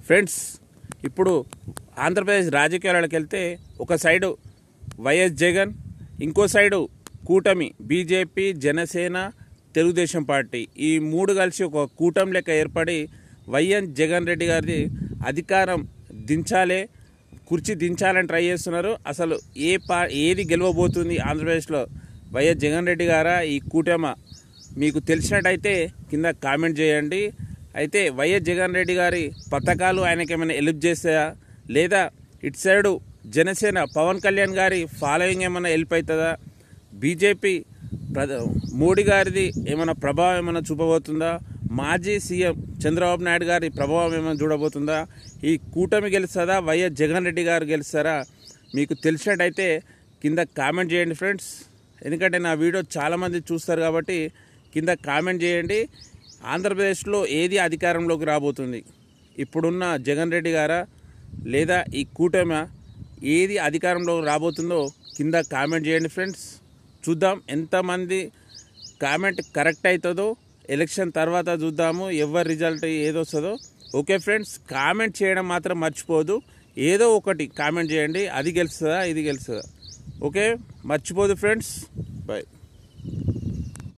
Friends, ఇప్పుడు ఆంధ్రప్రదేశ్ రాజకీయాలకు వెళ్తే ఒక సైడు వైఎస్ జగన్, ఇంకో సైడు కూటమి బీజేపీ, జనసేన, తెలుగుదేశం పార్టీ, ఈ మూడు కలిసి ఒక కూటమి లెక్క ఏర్పడి వైఎస్ జగన్ రెడ్డి గారి అధికారం దించాలే, కుర్చీ దించాలని ట్రై చేస్తున్నారు. అసలు ఏది గెలవబోతుంది ఆంధ్రప్రదేశ్లో, వైఎస్ జగన్ రెడ్డి గారా ఈ కూటమి? మీకు తెలిసినట్టయితే కింద కామెంట్ చేయండి. అయితే వైఎస్ జగన్ రెడ్డి గారి పథకాలు ఆయనకి ఏమైనా హెల్ప్ చేస్తాయా, లేదా ఇటు సైడు జనసేన పవన్ కళ్యాణ్ గారి ఫాలోయింగ్ ఏమైనా హెల్ప్ అవుతుందా, బీజేపీ మోడీ గారిది ఏమైనా ప్రభావం ఏమైనా చూపబోతుందా, మాజీ సీఎం చంద్రబాబు నాయుడు గారి ప్రభావం ఏమైనా చూడబోతుందా, ఈ కూటమి గెలుస్తుందా, వైఎస్ జగన్ రెడ్డి గారు గెలుస్తారా? మీకు తెలిసినట్టయితే కింద కామెంట్ చేయండి ఫ్రెండ్స్. ఎందుకంటే నా వీడియో చాలామంది చూస్తారు కాబట్టి కింద కామెంట్ చేయండి. ఆంధ్రప్రదేశ్లో ఏది అధికారంలోకి రాబోతుంది, ఇప్పుడున్న జగన్ రెడ్డి గారా లేదా ఈ కూటమి, ఏది అధికారంలోకి రాబోతుందో కింద కామెంట్ చేయండి ఫ్రెండ్స్. చూద్దాం ఎంతమంది కామెంట్ కరెక్ట్ అవుతుందో. ఎలక్షన్ తర్వాత చూద్దాము ఎవరి రిజల్ట్ ఏదొస్తుందో. ఓకే ఫ్రెండ్స్, కామెంట్ చేయడం మాత్రం మర్చిపోదు. ఏదో ఒకటి కామెంట్ చేయండి, అది గెలుస్తుందా ఇది గెలుస్తుందా. ఓకే, మర్చిపోదు ఫ్రెండ్స్. బాయ్.